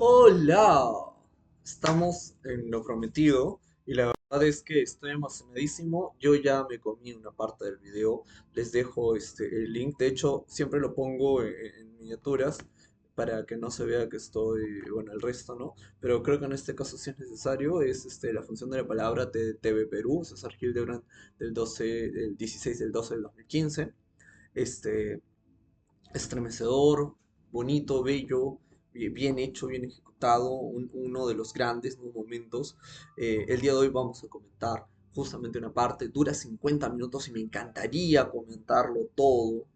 Hola, estamos en lo prometido y la verdad es que estoy emocionadísimo. Yo ya me comí una parte del video, les dejo el link. De hecho, siempre lo pongo en miniaturas para que no se vea que estoy, bueno, el resto, ¿no? Pero creo que en este caso sí es necesario. Es la función de la palabra TV Perú, César Hildebrand del 16 del 12 del 2015. Este, Estremecedor, bonito, bello, bien hecho, bien ejecutado, uno de los grandes, ¿no?, momentos. El día de hoy vamos a comentar justamente una parte, dura 50 minutos y me encantaría comentarlo todo.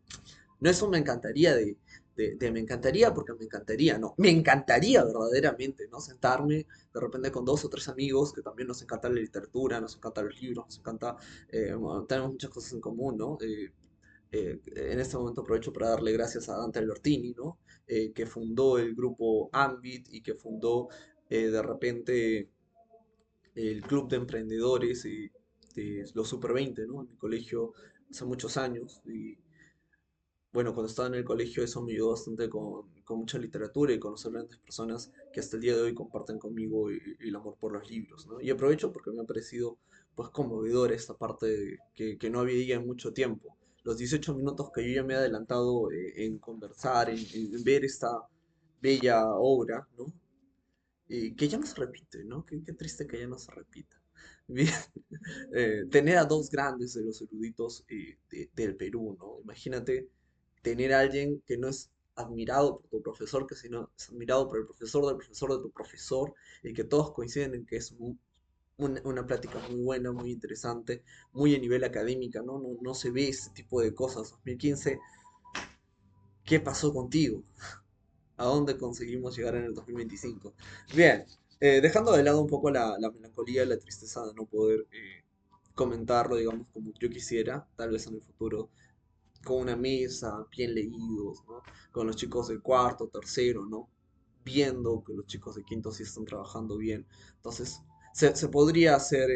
No es un me encantaría de me encantaría porque me encantaría, no, me encantaría verdaderamente, ¿no? Sentarme de repente con dos o tres amigos que también nos encanta la literatura, nos encantan los libros, nos encanta, bueno, tenemos muchas cosas en común, ¿no? En este momento aprovecho para darle gracias a Dante Albertini, ¿no? Que fundó el grupo Ambit y que fundó de repente el club de emprendedores de los Super 20, ¿no? En mi colegio hace muchos años. Y bueno, cuando estaba en el colegio eso me ayudó bastante con mucha literatura y conocer grandes personas que hasta el día de hoy comparten conmigo el amor por los libros, ¿no? Y aprovecho porque me ha parecido pues conmovedora esta parte que no había en mucho tiempo. Los 18 minutos que yo ya me he adelantado en conversar, en ver esta bella obra, ¿no? Y que ya no se repite, ¿no? Qué triste que ya no se repita. Bien, tener a dos grandes de los eruditos del Perú, ¿no? Imagínate tener a alguien que no es admirado por tu profesor, que sino es admirado por el profesor del profesor de tu profesor, y que todos coinciden en que es una plática muy buena, muy interesante, muy a nivel académica, ¿no? No se ve ese tipo de cosas. 2015, ¿qué pasó contigo? ¿A dónde conseguimos llegar en el 2025? Bien, dejando de lado un poco la melancolía, la tristeza de no poder comentarlo, digamos, como yo quisiera, tal vez en el futuro, con una mesa, bien leídos, ¿no? Con los chicos del cuarto, tercero, ¿no? Viendo que los chicos de quinto sí están trabajando bien. Entonces, se podría hacer,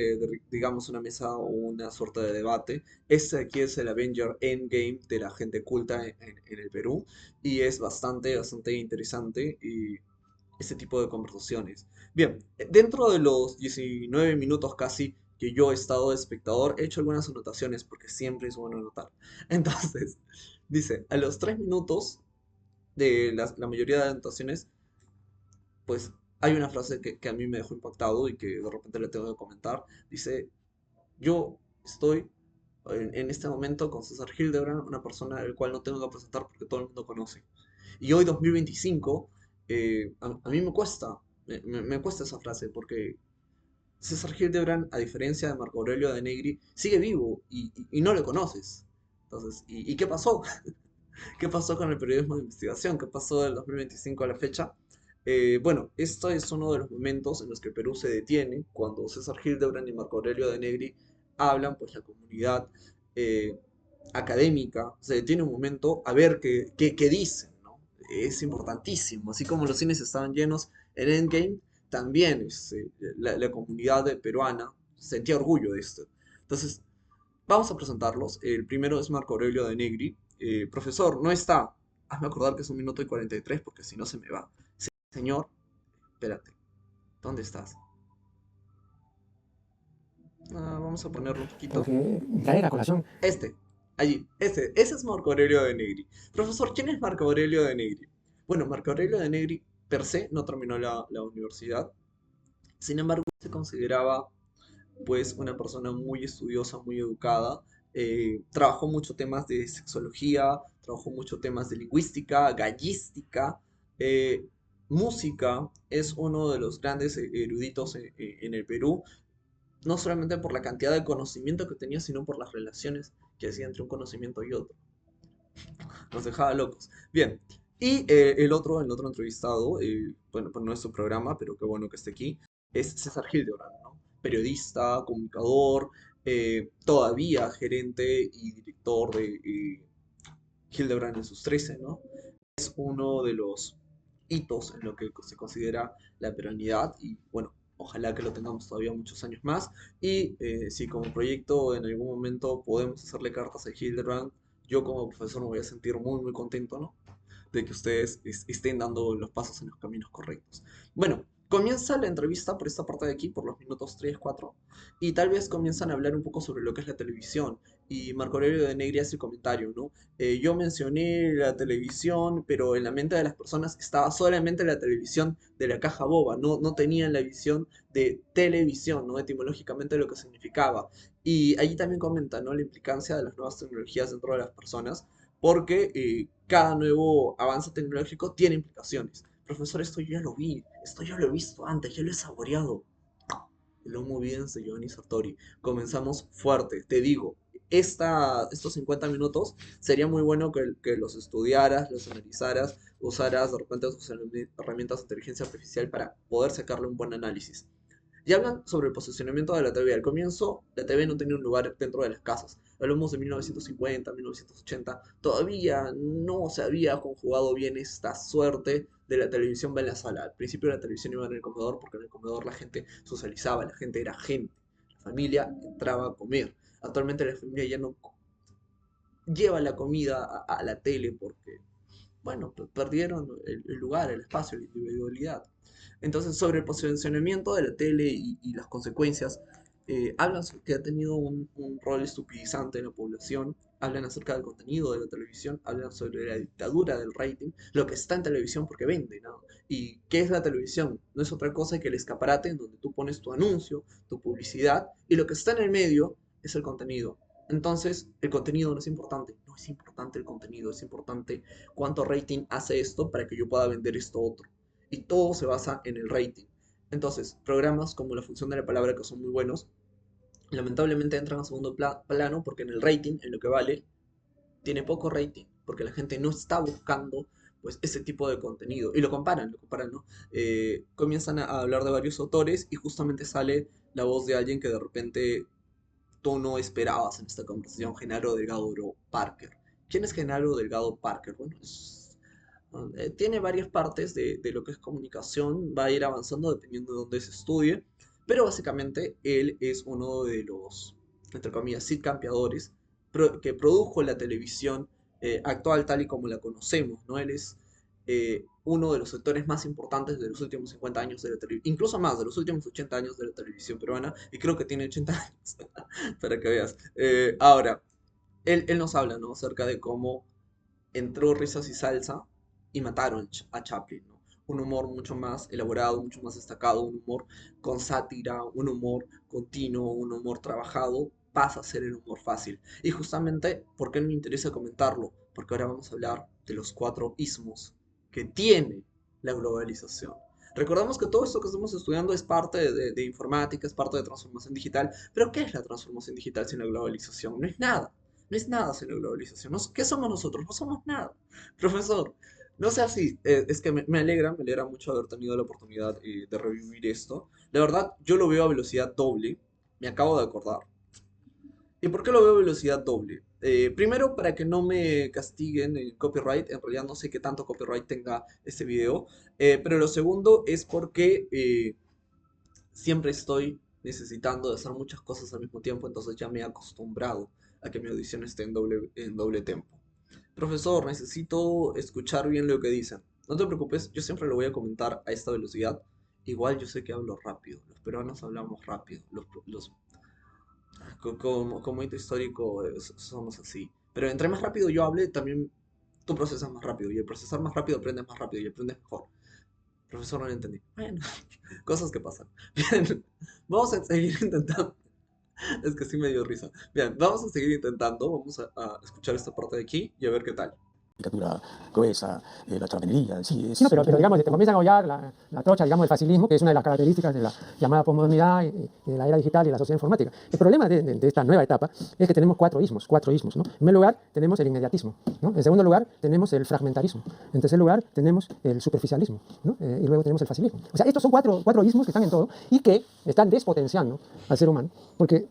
digamos, una mesa o una suerte de debate. Este aquí es el Avenger Endgame de la gente culta en el Perú y es bastante interesante y este tipo de conversaciones. Bien, dentro de los 19 minutos casi que yo he estado de espectador, he hecho algunas anotaciones porque siempre es bueno anotar. Entonces, dice, a los 3 minutos de la mayoría de anotaciones, pues hay una frase que a mí me dejó impactado y que de repente le tengo que comentar. Dice, yo estoy en este momento con César Hildebrand, una persona al cual no tengo que presentar porque todo el mundo conoce. Y hoy 2025, a mí me cuesta, me cuesta esa frase porque César Hildebrand, a diferencia de Marco Aurelio de Negri, sigue vivo y no lo conoces. Entonces, ¿y qué pasó? ¿Qué pasó con el periodismo de investigación? ¿Qué pasó del 2025 a la fecha? Bueno, esto es uno de los momentos en los que el Perú se detiene cuando César Hildebrand y Marco Aurelio de Negri hablan, pues la comunidad eh, académica se detiene un momento a ver qué dicen, ¿no? Es importantísimo, así como los cines estaban llenos en Endgame, también la comunidad peruana sentía orgullo de esto. Entonces, vamos a presentarlos. El primero es Marco Aurelio de Negri. Profesor, no está. Hazme acordar que es 1 minuto y 43 porque si no se me va. Señor, espérate. ¿Dónde estás? Vamos a ponerlo un poquito. Porque traer a colación. Este, allí, ese es Marco Aurelio de Negri. Profesor, ¿quién es Marco Aurelio de Negri? Bueno, Marco Aurelio de Negri per se no terminó la universidad. Sin embargo, se consideraba pues una persona muy estudiosa, muy educada. Trabajó mucho temas de sexología, trabajó mucho temas de lingüística, gallística, eh, música. Es uno de los grandes eruditos en el Perú, no solamente por la cantidad de conocimiento que tenía, sino por las relaciones que hacía entre un conocimiento y otro. Nos dejaba locos. Bien, y el otro entrevistado, bueno, pues no es su programa, pero qué bueno que esté aquí, es César Hildebrand, ¿no? Periodista, comunicador, todavía gerente y director de Hildebrand en sus 13, ¿no? Es uno de los hitos en lo que se considera la peronidad y bueno, ojalá que lo tengamos todavía muchos años más y si como proyecto en algún momento podemos hacerle cartas a Hildebrand, yo como profesor me voy a sentir muy contento, ¿no? de que ustedes estén dando los pasos en los caminos correctos. Bueno, comienza la entrevista por esta parte de aquí, por los minutos 3 4 y tal vez comienzan a hablar un poco sobre lo que es la televisión. Y Marco Aurelio de Negri hace el comentario, ¿no? Yo mencioné la televisión, pero en la mente de las personas estaba solamente la televisión de la caja boba, no tenían la visión de televisión, ¿no? Etimológicamente lo que significaba. Y allí también comenta, ¿no? La implicancia de las nuevas tecnologías dentro de las personas, porque cada nuevo avance tecnológico tiene implicaciones. Profesor, esto yo ya lo vi, esto yo lo he visto antes, ya lo he saboreado. El Homo Videns de Giovanni Sartori. Comenzamos fuerte, te digo. Estos 50 minutos sería muy bueno que los estudiaras, los analizaras, usaras de repente tus herramientas de inteligencia artificial para poder sacarle un buen análisis. Y hablan sobre el posicionamiento de la TV. Al comienzo, la TV no tenía un lugar dentro de las casas. Hablamos de 1950, 1980. Todavía no se había conjugado bien esta suerte de la televisión va en la sala. Al principio la televisión iba en el comedor porque en el comedor la gente socializaba, la gente era gente. La familia entraba a comer. Actualmente la familia ya no lleva la comida a la tele porque bueno, perdieron el lugar, el espacio, la individualidad. Entonces, sobre el posicionamiento de la tele y las consecuencias, hablan sobre que ha tenido un rol estupidizante en la población, hablan acerca del contenido de la televisión, hablan sobre la dictadura del rating, lo que está en televisión porque vende, ¿no? ¿Y qué es la televisión? No es otra cosa que el escaparate en donde tú pones tu anuncio, tu publicidad, y lo que está en el medio es el contenido. Entonces, el contenido no es importante, no es importante el contenido, es importante cuánto rating hace esto para que yo pueda vender esto otro. Y todo se basa en el rating. Entonces, programas como La Función de la Palabra, que son muy buenos, lamentablemente entran a segundo plano porque en el rating, en lo que vale, tiene poco rating, porque la gente no está buscando pues ese tipo de contenido. Y lo comparan, ¿no? Comienzan a hablar de varios autores y justamente sale la voz de alguien que de repente tú no esperabas en esta conversación, Genaro Delgado Parker. ¿Quién es Genaro Delgado Parker? Bueno, tiene varias partes de lo que es comunicación, va a ir avanzando dependiendo de dónde se estudie, pero básicamente él es uno de los, entre comillas, sí campeadores que produjo la televisión actual tal y como la conocemos, ¿no? Él es uno de los sectores más importantes de los últimos 50 años de la televisión, incluso más de los últimos 80 años de la televisión peruana, y creo que tiene 80 años, para que veas. Ahora, él nos habla, ¿no? Acerca de cómo entró Risas y Salsa y mataron a Chaplin, ¿no? Un humor mucho más elaborado, mucho más destacado, un humor con sátira, un humor continuo, un humor trabajado, pasa a ser el humor fácil. Y justamente, ¿por qué me interesa comentarlo? Porque ahora vamos a hablar de los 4 ismos que tiene la globalización. Recordamos que todo esto que estamos estudiando es parte de informática, es parte de transformación digital, pero ¿qué es la transformación digital sin la globalización? No es nada. No es nada sin la globalización. ¿Qué somos nosotros? No somos nada. Profesor, no sea así. Es que me alegra mucho haber tenido la oportunidad de revivir esto. La verdad, yo lo veo a velocidad doble. Me acabo de acordar. ¿Y por qué lo veo a velocidad doble? Primero, para que no me castiguen el copyright. En realidad no sé qué tanto copyright tenga este video. Pero lo segundo es porque siempre estoy necesitando de hacer muchas cosas al mismo tiempo. Entonces ya me he acostumbrado a que mi audición esté en doble tempo. Profesor, necesito escuchar bien lo que dicen. No te preocupes, yo siempre lo voy a comentar a esta velocidad. Igual yo sé que hablo rápido. Los peruanos hablamos rápido. Como hito histórico somos así. Pero entre más rápido yo hable, también tú procesas más rápido. Y al procesar más rápido, aprendes más rápido y aprendes mejor. Profesor, no lo entendí. Bueno, cosas que pasan. Bien, vamos a seguir intentando. Es que sí me dio risa. Bien, vamos a seguir intentando. Vamos a escuchar esta parte de aquí y a ver qué tal. Caricatura gruesa, la charlatanería, sí, es... Sí, no, pero digamos, te comienzan a hollar la trocha, digamos, del facilismo, que es una de las características de la llamada posmodernidad y de la era digital y de la sociedad informática. El problema de esta nueva etapa es que tenemos cuatro ismos, ¿no? En primer lugar, tenemos el inmediatismo, ¿no? En segundo lugar, tenemos el fragmentarismo. En tercer lugar, tenemos el superficialismo, ¿no? Y luego tenemos el facilismo. O sea, estos son cuatro ismos que están en todo y que están despotenciando al ser humano, porque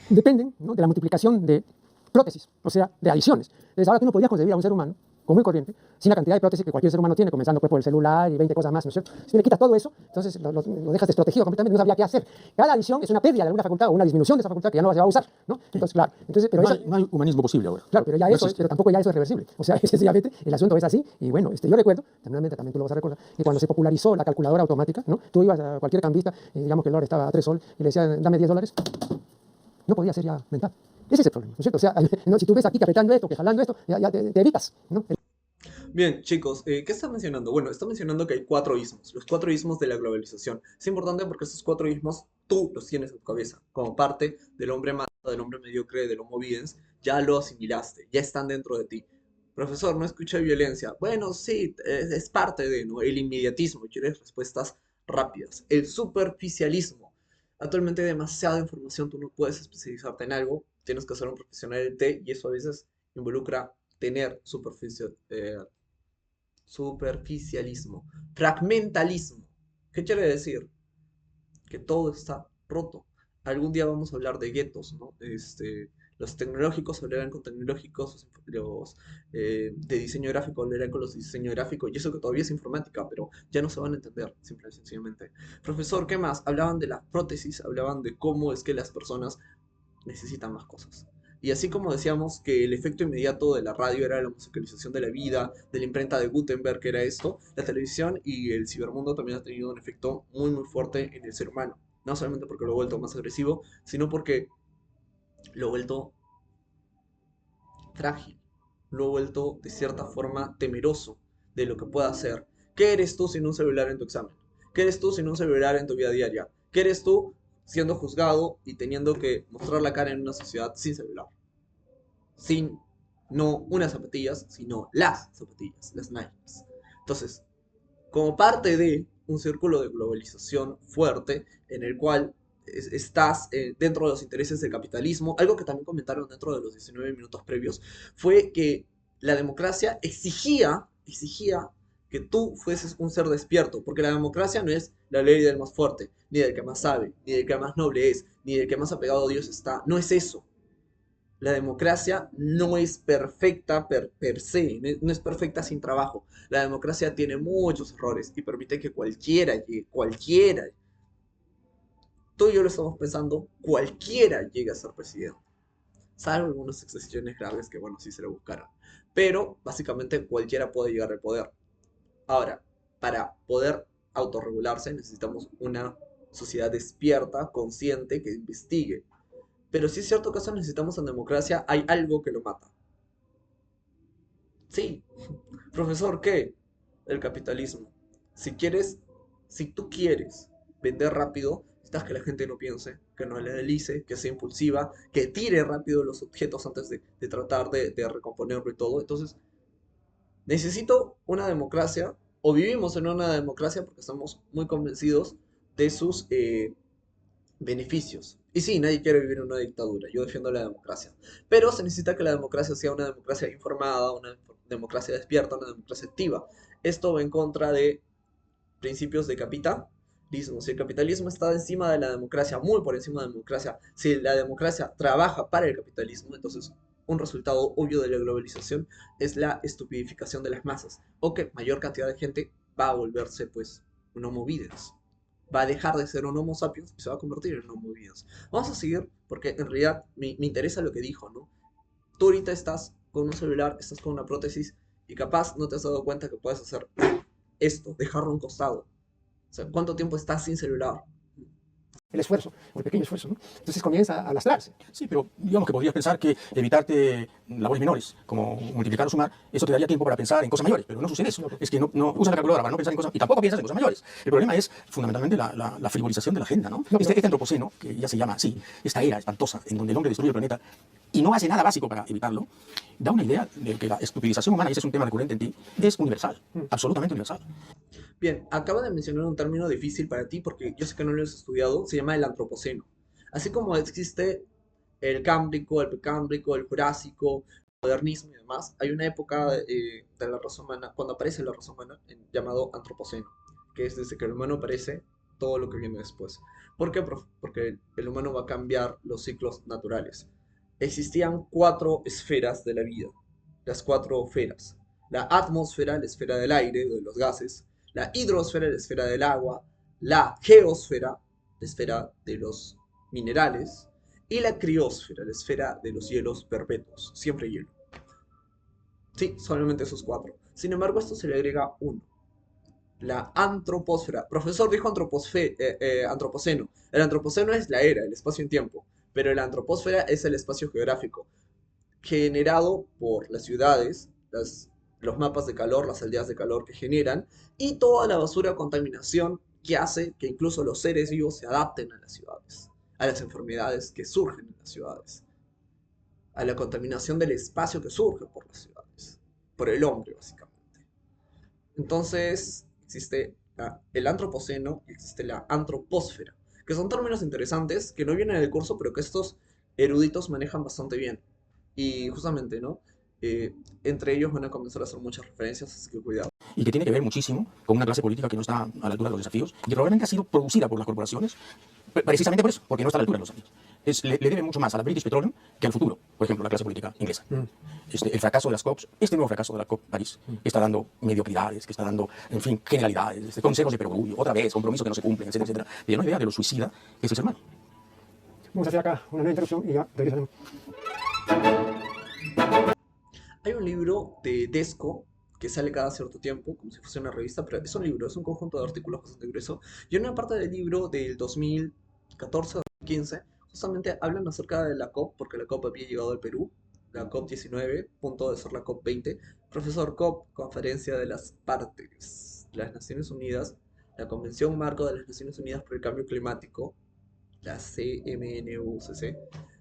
dependen, ¿no?, de la multiplicación de prótesis, o sea, de adiciones. Entonces, ahora tú no podrías concebir a un ser humano común y corriente, sin la cantidad de prótesis que cualquier ser humano tiene, comenzando pues por el celular y 20 cosas más, ¿no es cierto? Si tú le quitas todo eso, entonces lo dejas desprotegido completamente, no sabría qué hacer. Cada adición es una pérdida de alguna facultad o una disminución de esa facultad que ya no se va a usar, ¿no? Entonces, claro, entonces, pero eso, No hay humanismo posible ahora. claro, pero ya No eso, existe. pero tampoco ya eso es reversible. O sea, sencillamente el asunto es así. Y bueno, yo recuerdo, terminalmente también tú lo vas a recordar, que cuando se popularizó la calculadora automática, ¿no? Tú ibas a cualquier cambista, digamos que el dólar estaba a 3 sol, y le decían, dame $10, no podía ser ya mental. Ese es el problema, ¿no es cierto? O sea, no, si tú ves aquí que apretando esto, que jalando esto, ya te evitas, ¿no? Bien, chicos, ¿qué está mencionando? Bueno, está mencionando que hay cuatro ismos, los cuatro ismos de la globalización. Es importante porque estos cuatro ismos tú los tienes en tu cabeza, como parte del hombre mata, del hombre mediocre, del homo videns, ya lo asimilaste, ya están dentro de ti. Profesor, no escuché violencia. Bueno, sí, es parte de, ¿no? El inmediatismo, quieres respuestas rápidas. El superficialismo. Actualmente hay demasiada información, tú no puedes especializarte en algo, tienes que ser un profesional de té y eso a veces involucra tener superficialismo, fragmentalismo. ¿Qué quiere decir? Que todo está roto. Algún día vamos a hablar de guetos, ¿no? Los tecnológicos hablarán con tecnológicos, los de diseño gráfico hablarán con los de diseño gráfico, y eso que todavía es informática, pero ya no se van a entender, simple y sencillamente. Profesor, ¿qué más? Hablaban de las prótesis, hablaban de cómo es que las personas necesitan más cosas. Y así como decíamos que el efecto inmediato de la radio era la musicalización de la vida, de la imprenta de Gutenberg, que era esto, la televisión y el cibermundo también ha tenido un efecto muy muy fuerte en el ser humano. No solamente porque lo ha vuelto más agresivo, sino porque lo ha vuelto frágil, lo ha vuelto de cierta forma temeroso de lo que pueda hacer. ¿Qué eres tú sin un celular en tu examen? ¿Qué eres tú sin un celular en tu vida diaria? ¿Qué eres tú siendo juzgado y teniendo que mostrar la cara en una sociedad sin celular? Sin no unas zapatillas, sino las zapatillas, las Nikes. Entonces, como parte de un círculo de globalización fuerte en el cual estás dentro de los intereses del capitalismo, algo que también comentaron dentro de los 19 minutos previos, fue que la democracia exigía que tú fueses un ser despierto, porque la democracia no es la ley del más fuerte, ni del que más sabe, ni del que más noble es, ni del que más apegado a Dios está, no es eso. La democracia no es perfecta per se, no es perfecta sin trabajo. La democracia tiene muchos errores y permite que cualquiera llegue, cualquiera. Tú y yo lo estamos pensando, cualquiera llegue a ser presidente. Salvo algunas excepciones graves que, bueno, sí se lo buscaron. Pero básicamente cualquiera puede llegar al poder. Ahora, para poder autorregularse necesitamos una sociedad despierta, consciente, que investigue. Pero si es cierto que eso necesitamos en democracia, hay algo que lo mata. Sí, profesor, ¿qué? El capitalismo. Si quieres, si tú quieres vender rápido, necesitas que la gente no piense, que no analice, que sea impulsiva, que tire rápido los objetos antes de tratar de recomponerlo y todo. Entonces, necesito una democracia, o vivimos en una democracia porque estamos muy convencidos de sus beneficios. Y sí, nadie quiere vivir en una dictadura, yo defiendo la democracia. Pero se necesita que la democracia sea una democracia informada, una democracia despierta, una democracia activa. Esto va en contra de principios de capitalismo. Si el capitalismo está encima de la democracia, muy por encima de la democracia, si la democracia trabaja para el capitalismo, entonces un resultado obvio de la globalización es la estupidificación de las masas, o que mayor cantidad de gente va a volverse pues un homo videns, va a dejar de ser un homo sapiens y se va a convertir en un homo videns. Vamos a seguir porque en realidad me interesa lo que dijo, ¿no? Tú ahorita estás con un celular, estás con una prótesis y capaz no te has dado cuenta que puedes hacer esto, dejarlo a un costado. O sea, ¿cuánto tiempo estás sin celular? El esfuerzo, o el pequeño esfuerzo, ¿no? Entonces comienza a lastrarse. Sí, pero digamos que podrías pensar que evitarte labores menores, como multiplicar o sumar, eso te daría tiempo para pensar en cosas mayores, pero no sucede eso. Es que no usas la calculadora para no pensar en cosas, y tampoco piensas en cosas mayores. El problema es fundamentalmente la frivolización de la agenda, ¿no? Este antropoceno, que ya se llama así, esta era espantosa, en donde el hombre destruye el planeta y no hace nada básico para evitarlo, da una idea de que la estupidización humana, y ese es un tema recurrente en ti, es universal, absolutamente universal. Bien, acaba de mencionar un término difícil para ti porque yo sé que no lo has estudiado, se llama el antropoceno. Así como existe el cámbrico, el precámbrico, el jurásico, el modernismo y demás, hay una época de la raza humana, cuando aparece la raza humana, llamado antropoceno, que es desde que el humano aparece todo lo que viene después. ¿Por qué, profe? Porque el humano va a cambiar los ciclos naturales. Existían cuatro esferas de la vida, las cuatro esferas. la atmósfera, la esfera del aire, de los gases, la hidrosfera, la esfera del agua, la geosfera, la esfera de los minerales, y la criosfera, la esfera de los hielos perpetuos, siempre hielo. Sí, solamente esos cuatro. Sin embargo, a esto se le agrega uno, la antroposfera. Profesor dijo antropoceno. El antropoceno es la era, el espacio en tiempo, pero la antroposfera es el espacio geográfico, generado por las ciudades, los mapas de calor, las aldeas de calor que generan, y toda la basura o contaminación que hace que incluso los seres vivos se adapten a las ciudades, a las enfermedades que surgen en las ciudades, a la contaminación del espacio que surge por las ciudades, por el hombre básicamente. Entonces existe el antropoceno y existe la antroposfera, que son términos interesantes que no vienen en el curso, pero que estos eruditos manejan bastante bien. Y justamente, ¿no? Entre ellos van a comenzar a hacer muchas referencias, así que cuidado. Y que tiene que ver muchísimo con una clase política que no está a la altura de los desafíos y que probablemente ha sido producida por las corporaciones precisamente por eso, porque no está a la altura de los desafíos. Le debe mucho más a la British Petroleum que al futuro, por ejemplo, la clase política inglesa. El fracaso de las COPs, este nuevo fracaso de la COP París, que está dando mediocridades, que está dando, en fin, generalidades, consejos de perogrullo, otra vez, compromisos que no se cumplen, etcétera, etcétera. Y una idea de lo suicida que es el ser humano. Vamos a hacer acá una nueva interrupción y ya regresaremos. Hay un libro de Desco que sale cada cierto tiempo, como si fuese una revista, pero es un libro, es un conjunto de artículos bastante grueso. Y en una parte del libro del 2014 o 2015, justamente hablan acerca de la COP, porque la COP había llegado al Perú, la COP 19, punto de ser la COP 20. Profesor COP, Conferencia de las Partes, las Naciones Unidas, la Convención Marco de las Naciones Unidas por el Cambio Climático, la CMNUCC.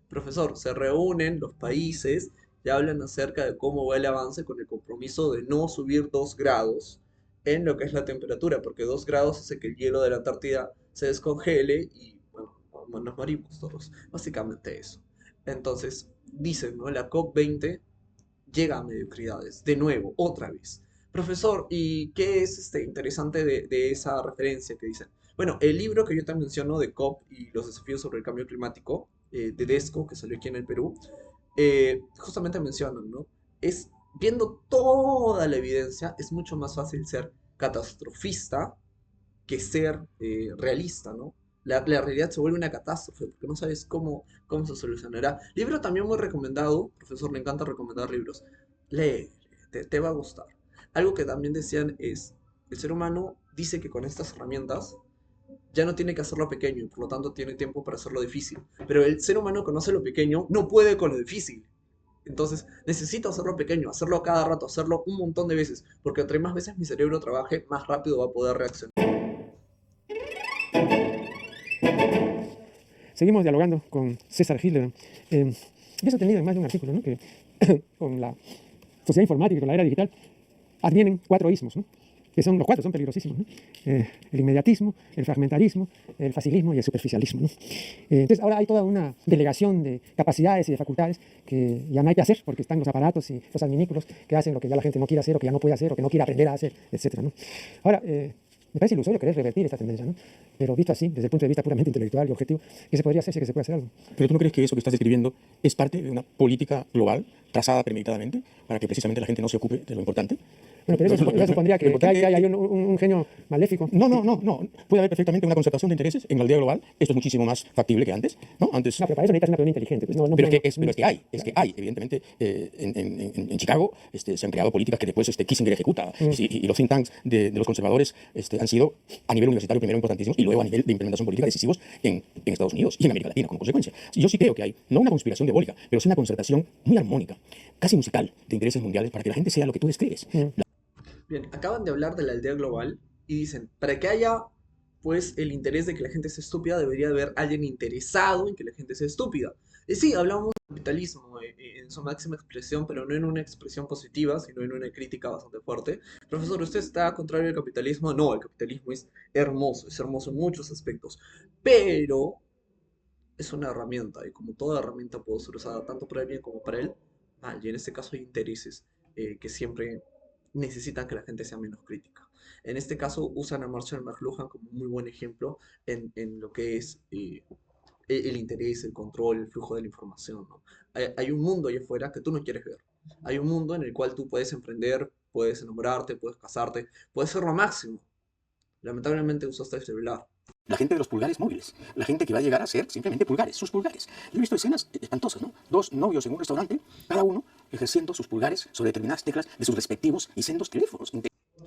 Profesor, se reúnen los países y hablan acerca de cómo va el avance con el compromiso de no subir 2 grados en lo que es la temperatura, porque 2 grados hace que el hielo de la Antártida se descongele y bueno, nos morimos todos. Básicamente eso. Entonces, dicen, ¿no? La COP 20 llega a mediocridades, de nuevo, otra vez. Profesor, ¿y qué es interesante de esa referencia que dicen? Bueno, el libro que yo te menciono de COP y los desafíos sobre el cambio climático, de DESCO, que salió aquí en el Perú, justamente mencionan, ¿no? Es, viendo toda la evidencia, es mucho más fácil ser catastrofista que ser realista, ¿no? La realidad se vuelve una catástrofe porque no sabes cómo se solucionará. Libro también muy recomendado, profesor, me encanta recomendar libros. Lee, te va a gustar. Algo que también decían es, el ser humano dice que con estas herramientas ya no tiene que hacerlo pequeño y por lo tanto tiene tiempo para hacerlo difícil. Pero el ser humano conoce lo pequeño, no puede con lo difícil. Entonces necesito hacerlo pequeño, hacerlo cada rato, hacerlo un montón de veces, porque entre más veces mi cerebro trabaje, más rápido va a poder reaccionar. Seguimos dialogando con César Hitler. Ya se ha tenido en más de un artículo, ¿no? Que con la sociedad informática y con la era digital advienen 4 ismos, ¿no? Que son los 4, son peligrosísimos, ¿no? El inmediatismo, el fragmentarismo, el facilismo y el superficialismo, ¿no? Entonces ahora hay toda una delegación de capacidades y de facultades que ya no hay que hacer porque están los aparatos y los adminículos que hacen lo que ya la gente no quiere hacer o que ya no puede hacer o que no quiere aprender a hacer, etcétera, ¿no? Ahora, me parece ilusorio querer revertir esta tendencia, ¿no? Pero visto así, desde el punto de vista puramente intelectual y objetivo, ¿qué se podría hacer si que se puede hacer algo? Pero tú no crees que eso que estás describiendo es parte de una política global trazada premeditadamente para que precisamente la gente no se ocupe de lo importante. Bueno, pero eso supondría que hay un genio maléfico. No. Puede haber perfectamente una concertación de intereses en la aldea global. Esto es muchísimo más factible que antes, ¿no? Antes. No, pero para eso necesitas una teoría inteligente. Pues pero es que hay. Evidentemente, en Chicago se han creado políticas que después Kissinger ejecuta. Y los think tanks de los conservadores han sido a nivel universitario primero importantísimos y luego a nivel de implementación política decisivos en Estados Unidos y en América Latina como consecuencia. Yo sí creo que hay, no una conspiración diabólica, pero sí una concertación muy armónica, casi musical, de intereses mundiales para que la gente sea lo que tú describes. Bien, acaban de hablar de la aldea global y dicen, para que haya pues el interés de que la gente sea estúpida, debería haber alguien interesado en que la gente sea estúpida. Y sí, hablamos de capitalismo en su máxima expresión, pero no en una expresión positiva, sino en una crítica bastante fuerte. Profesor, ¿usted está contrario al capitalismo? No, el capitalismo es hermoso en muchos aspectos, pero es una herramienta y como toda herramienta puede ser usada tanto para el bien como para el mal. Y en este caso hay intereses que siempre necesitan que la gente sea menos crítica. En este caso usan a Marshall McLuhan como un muy buen ejemplo en lo que es el interés, el control, el flujo de la información, ¿no? Hay un mundo allá afuera que tú no quieres ver. Hay un mundo en el cual tú puedes emprender, puedes enamorarte, puedes casarte, puedes ser lo máximo. Lamentablemente usaste el celular. La gente de los pulgares móviles, la gente que va a llegar a ser simplemente pulgares, sus pulgares. Yo he visto escenas espantosas, ¿no? Dos novios en un restaurante, cada uno ejerciendo sus pulgares sobre determinadas teclas de sus respectivos y sendos teléfonos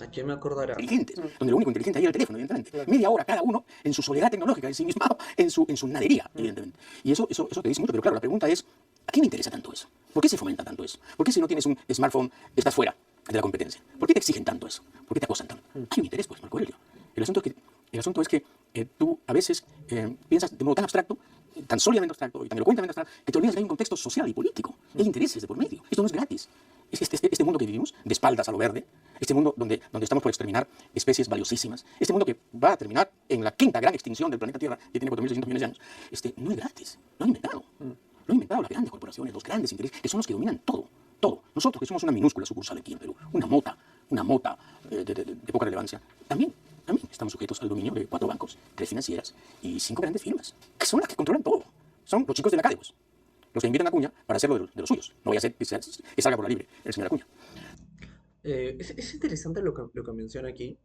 ¿A quién me acordará? inteligentes, donde lo único inteligente ahí era el teléfono, evidentemente. Media hora cada uno en su soledad tecnológica, en sí mismo, en su nadería, evidentemente. Y eso te dice mucho, pero claro, la pregunta es, ¿a quién le interesa tanto eso? ¿Por qué se fomenta tanto eso? ¿Por qué si no tienes un smartphone estás fuera de la competencia? ¿Por qué te exigen tanto eso? ¿Por qué te acosan tanto? Hay un interés, pues, Marco Aurelio. El asunto es que tú a veces piensas de modo tan abstracto, tan sólidamente abstracto y tan elocuentemente abstracto, que te olvidas que hay un contexto social y político. Hay intereses de por medio. Esto no es gratis. Este mundo que vivimos, de espaldas a lo verde, este mundo donde estamos por exterminar especies valiosísimas, este mundo que va a terminar en la quinta gran extinción del planeta Tierra, que tiene 4.600 millones de años, no es gratis. Lo han inventado. Lo han inventado las grandes corporaciones, los grandes intereses, que son los que dominan todo. Todo. Nosotros, que somos una minúscula sucursal aquí en Perú, una mota de poca relevancia, también estamos sujetos al dominio de 4 bancos, 3 financieras y 5 grandes firmas, que son las que controlan todo. Son los chicos de la Cadebus, los que invitan a Acuña para hacerlo de los suyos. No vaya a ser que salga por la libre el señor Acuña. Es interesante lo que menciona aquí.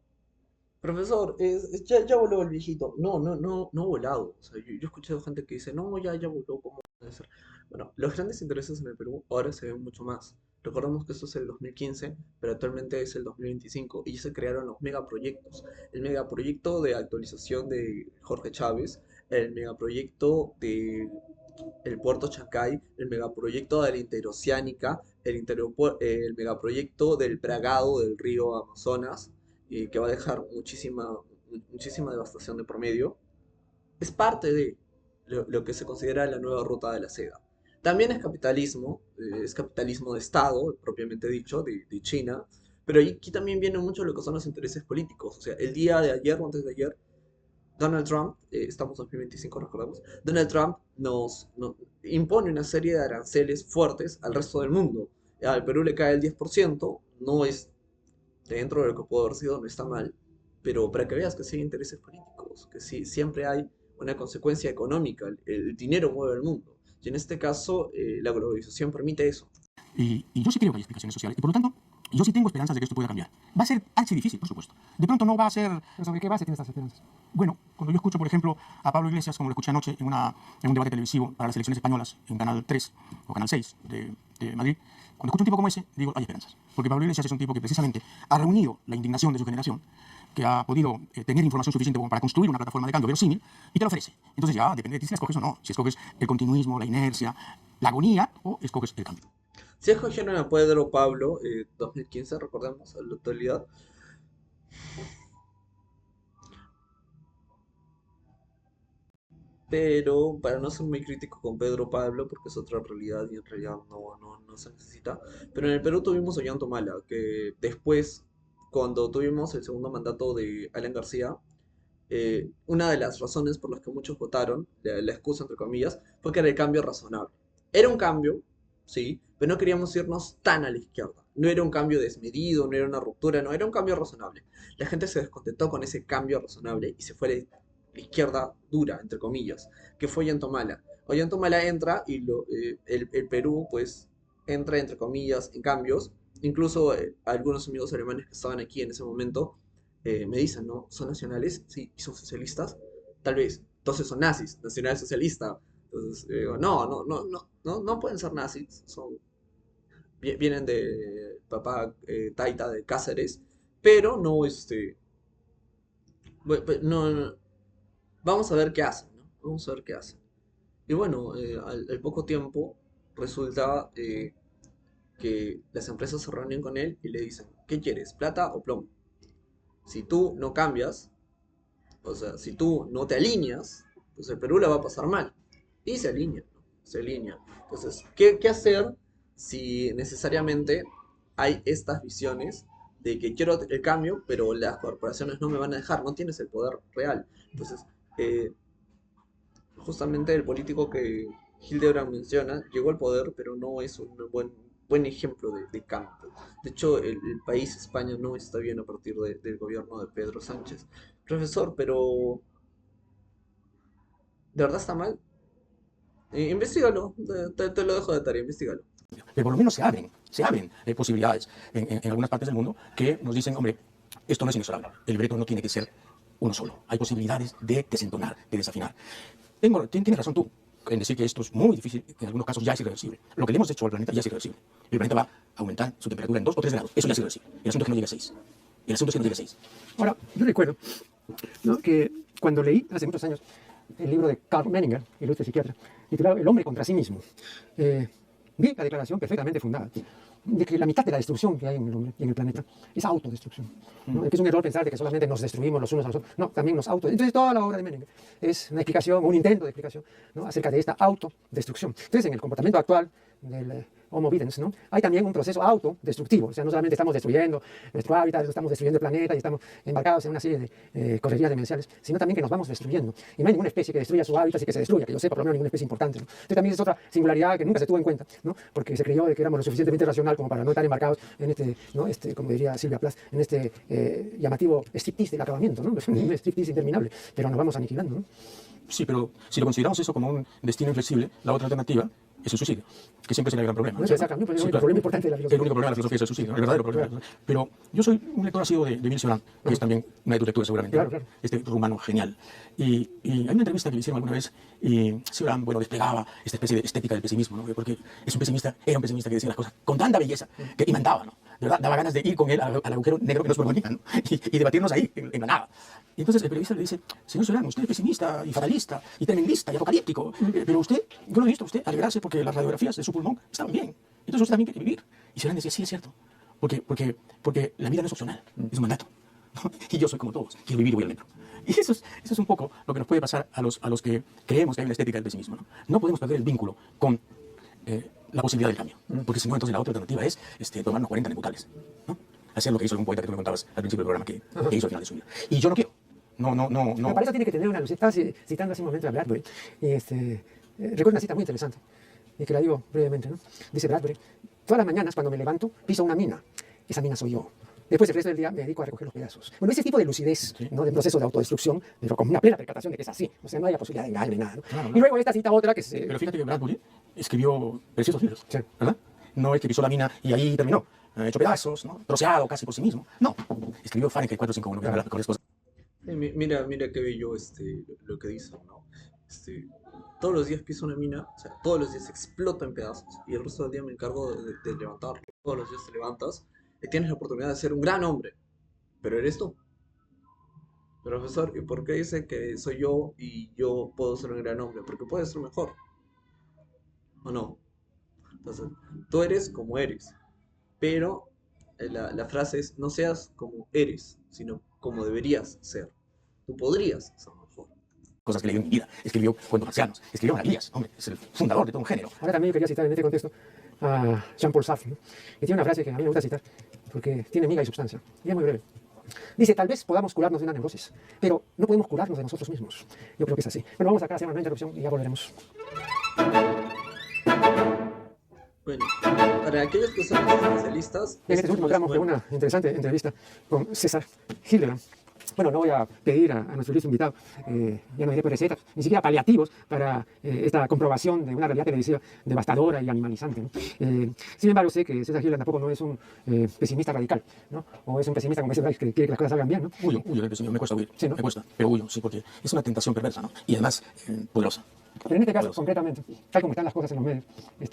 Profesor, ya voló el viejito. No ha volado. O sea, yo he escuchado gente que dice, no, ya voló, ¿cómo puede ser? Bueno, los grandes intereses en el Perú ahora se ven mucho más. Recordemos que esto es el 2015, pero actualmente es el 2025 y ya se crearon los megaproyectos. El megaproyecto de actualización de Jorge Chávez, el megaproyecto de el puerto Chancay, el megaproyecto de la interoceánica, el megaproyecto del dragado del río Amazonas, que va a dejar muchísima devastación de promedio, es parte de lo que se considera la nueva ruta de la seda. También es capitalismo de Estado, propiamente dicho, de China, pero aquí también viene mucho lo que son los intereses políticos. O sea, el día de ayer o antes de ayer, Donald Trump, estamos en 2025, recordamos, Donald Trump nos impone una serie de aranceles fuertes al resto del mundo. Al Perú le cae el 10%, no es dentro de lo que pudo haber sido, no está mal, pero para que veas que sí hay intereses políticos, que sí, siempre hay una consecuencia económica, el dinero mueve el mundo. Y en este caso, la globalización permite eso. Y yo sí creo que hay explicaciones sociales. Y por lo tanto, yo sí tengo esperanzas de que esto pueda cambiar. Va a ser archi difícil, por supuesto. De pronto no va a ser... ¿Pero sobre qué base tienes estas esperanzas? Bueno, cuando yo escucho, por ejemplo, a Pablo Iglesias, como lo escuché anoche en un debate televisivo para las elecciones españolas en Canal 3 o Canal 6 de Madrid, cuando escucho un tipo como ese, digo, hay esperanzas. Porque Pablo Iglesias es un tipo que precisamente ha reunido la indignación de su generación, que ha podido tener información suficiente como para construir una plataforma de cambio verosímil y te lo ofrece. Entonces ya depende de ti si la escoges o no. Si escoges el continuismo, la inercia, la agonía o escoges el cambio. Si escogieron a Pedro Pablo, 2015, recordemos, en la actualidad, pero para no ser muy crítico con Pedro Pablo, porque es otra realidad y en realidad no se necesita, pero en el Perú tuvimos a Ollanta que después, cuando tuvimos el segundo mandato de Alan García, una de las razones por las que muchos votaron, la excusa entre comillas, fue que era el cambio razonable. Era un cambio, sí, pero no queríamos irnos tan a la izquierda. No era un cambio desmedido, no era una ruptura, no, era un cambio razonable. La gente se descontentó con ese cambio razonable y se fue a la izquierda dura, entre comillas, que fue Ollantumala. Ollantumala entra y el Perú, pues, entra, entre comillas, en cambios. Incluso algunos amigos alemanes que estaban aquí en ese momento me dicen, ¿no? ¿Son nacionales? Sí, y son socialistas. Tal vez. Entonces son nazis, nacional socialista. Entonces digo, no pueden ser nazis. Vienen de papá Taita de Cáceres, pero no, no, vamos a ver qué hacen, ¿no? Vamos a ver qué hacen. Y bueno, al poco tiempo resulta que las empresas se reúnen con él y le dicen, ¿qué quieres? ¿Plata o plomo? Si tú no cambias, o sea, si tú no te alineas, pues el Perú la va a pasar mal. Y se alinea, ¿no? Se alinea. Entonces, ¿qué hacer si necesariamente hay estas visiones de que quiero el cambio, pero las corporaciones no me van a dejar, no tienes el poder real? Entonces, eh, justamente el político que Hildebrand menciona llegó al poder, pero no es un buen ejemplo de cambio. De hecho, el país España no está bien a partir del gobierno de Pedro Sánchez. Profesor, pero ¿de verdad está mal? Investígalo, te lo dejo de tarea, investigalo. Pero por lo menos se abren posibilidades en algunas partes del mundo que nos dicen, hombre, esto no es inexorable, el libreto no tiene que ser uno solo, hay posibilidades de desentonar, de desafinar. Tienes razón tú en decir que esto es muy difícil, en algunos casos ya es irreversible. Lo que le hemos hecho al planeta ya es irreversible. El planeta va a aumentar su temperatura en 2 o 3 grados, eso ya es irreversible. El asunto es que no llegue a 6. El asunto es que no llegue a 6. Ahora, yo recuerdo, ¿no?, que cuando leí hace muchos años el libro de Karl Menninger, ilustre psiquiatra, titulado El hombre contra sí mismo, vi la declaración perfectamente fundada de que la mitad de la destrucción que hay en el hombre y en el planeta es autodestrucción, ¿no? Que es un error pensar de que solamente nos destruimos los unos a los otros. No, también nos Entonces toda la obra de Menninger es una explicación, un intento de explicación, ¿no?, acerca de esta autodestrucción. Entonces en el comportamiento actual del Homo videns, ¿no?, hay también un proceso autodestructivo. O sea, no solamente estamos destruyendo nuestro hábitat, estamos destruyendo el planeta y estamos embarcados en una serie de correrías demenciales, sino también que nos vamos destruyendo. Y no hay ninguna especie que destruya su hábitat y que se destruya, que yo sepa, por lo menos ninguna especie importante, ¿no? Entonces también es otra singularidad que nunca se tuvo en cuenta, ¿no?, porque se creyó de que éramos lo suficientemente racional como para no estar embarcados en este, ¿no?, como diría Silvia Plath, en este llamativo striptease del acabamiento, ¿no? Un striptease interminable, pero nos vamos aniquilando, ¿no? Sí, pero si lo consideramos eso como un destino inflexible, la otra alternativa es el suicidio, que siempre será el gran problema. No, exactamente, el único problema importante de la filosofía. El único problema de la filosofía es el suicidio, el verdadero problema. Claro. Pero yo soy un lector asiduo de Emile Cioran, que es también una de tus lecturas seguramente, Claro, claro. este rumano genial. Y hay una entrevista que le hicieron alguna vez y Cioran, bueno, desplegaba esta especie de estética del pesimismo, ¿no?, porque era un pesimista que decía las cosas con tanta belleza que imantaba, ¿no? De verdad, daba ganas de ir con él al agujero negro que nos proponía, ¿no?, y debatirnos ahí, en la nada. Y entonces el periodista le dice, señor Cioran, usted es pesimista y fatalista y tremendista y apocalíptico, pero usted, yo lo he visto a usted alegrarse porque las radiografías de su pulmón estaban bien. Entonces usted también quiere vivir. Y Cioran decía, sí, es cierto, porque la vida no es opcional, es un mandato, ¿no? Y yo soy como todos, quiero vivir y voy al metro. Y eso es un poco lo que nos puede pasar a los que creemos que hay una estética del pesimismo, ¿no? No podemos perder el vínculo con la posibilidad del cambio, porque si no, entonces la otra alternativa es tomarnos 40 neputales, ¿no? Hacer lo que hizo algún poeta que tú me contabas al principio del programa que hizo al final de su vida. Y yo no quiero. No. Pero para eso tiene que tener una luz. Estaba citando hace un momento a Bradbury. Y recuerdo una cita muy interesante, y que la digo brevemente, ¿no? Dice Bradbury: todas las mañanas cuando me levanto piso una mina. Esa mina soy yo. Después el resto del día me dedico a recoger los pedazos. Bueno, ese tipo de lucidez, ¿no?, de un proceso de autodestrucción, pero con una plena percatación de que es así. O sea, no hay posibilidad de engaño ni nada, ¿no? Claro. Y luego esta cita otra que se... Pero fíjate que Bradbury escribió preciosos libros, Sí. ¿verdad? No es que pisó la mina y ahí terminó, hecho pedazos, ¿no?, troceado casi por sí mismo. No, escribió Fahrenheit 451, que es de las mejores cosas. Mira qué bello lo que dicen, ¿no? Todos los días piso una mina, o sea, todos los días explota en pedazos y el resto del día me encargo de levantarlo. Todos los días te levantas y tienes la oportunidad de ser un gran hombre, pero eres tú. Profesor, ¿y por qué dice que soy yo y yo puedo ser un gran hombre? Porque puedes ser mejor, ¿o no? Entonces, tú eres como eres, pero la frase es: no seas como eres, sino como deberías ser. Tú podrías ser mejor. Cosas que leí en mi vida. Escribió cuentos marcianos, escribió maravillas. Hombre, es el fundador de todo un género. Ahora también yo quería citar en este contexto a Jean-Paul Sartre, ¿no?, que tiene una frase que a mí me gusta citar porque tiene miga y sustancia, y es muy breve. Dice: tal vez podamos curarnos de una neurosis, pero no podemos curarnos de nosotros mismos. Yo creo que es así. Bueno, vamos acá a hacer una interrupción y ya volveremos. Bueno, para aquellos que son especialistas... En este último tramo de una interesante entrevista con César Hildebrand. Bueno, no voy a pedir a nuestro listo invitado, ya no diré por recetas, ni siquiera paliativos para esta comprobación de una realidad televisiva devastadora y animalizante, ¿no? Sin embargo, sé que César Hildebrand tampoco no es un pesimista radical, ¿no? O es un pesimista, como dice Bryce, que quiere que las cosas salgan bien, ¿no? Huyo del pesimismo, me cuesta huir, Sí, ¿no? me cuesta, pero huyo, sí, porque es una tentación perversa, ¿no? Y además poderosa. Pero en este caso, concretamente, tal como están las cosas en los medios,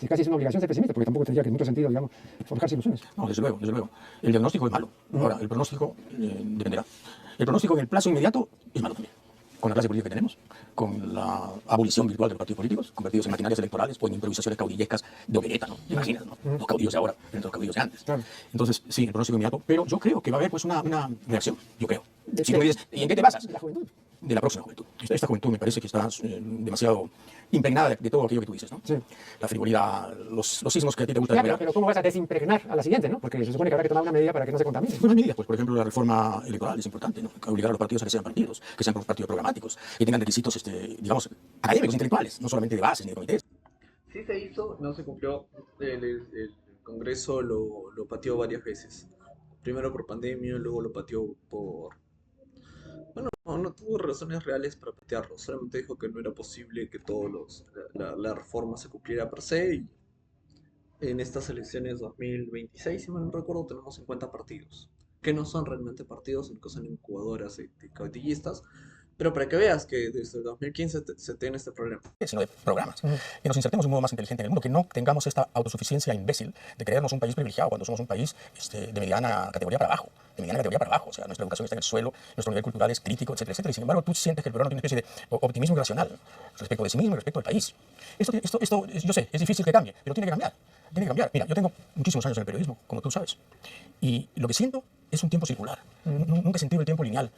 casi es una obligación ser pesimista, porque tampoco tendría que en mucho sentido, digamos, forjarse ilusiones. No, desde luego, desde luego. El diagnóstico es malo. Ahora, el pronóstico dependerá. El pronóstico en el plazo inmediato es malo también. Con la clase política que tenemos, con la abolición virtual de los partidos políticos, convertidos en maquinarias electorales o en improvisaciones caudillescas de opereta, ¿no? ¿Te imaginas, no? Los caudillos de ahora frente a los caudillos de antes. Claro. Entonces, sí, el pronóstico inmediato, pero yo creo que va a haber pues una reacción, yo creo. ¿De Si qué? tú me dices, ¿y en qué te basas? De la juventud. De la próxima juventud. Esta juventud me parece que está demasiado impregnada de todo aquello que tú dices, ¿no? Sí. La frivolidad, los sismos que a ti te gusta Ya, ver. pero ¿cómo vas a desimpregnar a la siguiente, no? Porque se supone que habrá que tomar una medida para que no se contamine. Bueno, hay medidas, pues por ejemplo la reforma electoral es importante, ¿no? Obligar a los partidos a que sean partidos, que sean partidos programáticos, que tengan requisitos, digamos, académicos, intelectuales, no solamente de bases ni de comités. Sí se hizo, no se cumplió. El Congreso lo pateó varias veces. Primero por pandemia, luego lo pateó por... Bueno, no tuvo razones reales para patearlo. Solamente dijo que no era posible que la reforma se cumpliera per se en estas elecciones 2026, si mal no recuerdo, tenemos 50 partidos, que no son realmente partidos, sino que son incubadoras de caudillistas, pero para que veas que desde el 2015 se tiene este problema. Sino de programas. Que nos insertemos de un modo más inteligente en el mundo, que no tengamos esta autosuficiencia imbécil de creernos un país privilegiado cuando somos un país de mediana categoría para abajo. De mediana categoría para abajo. O sea, nuestra educación está en el suelo, nuestro nivel cultural es crítico, etcétera, etcétera. Y sin embargo, tú sientes que el peruano tiene una especie de optimismo irracional respecto de sí mismo y respecto al país. Esto, yo sé, es difícil que cambie, pero tiene que cambiar. Tiene que cambiar. Mira, yo tengo muchísimos años en el periodismo, como tú sabes. Y lo que siento es un tiempo circular. Nunca he sentido el tiempo lineal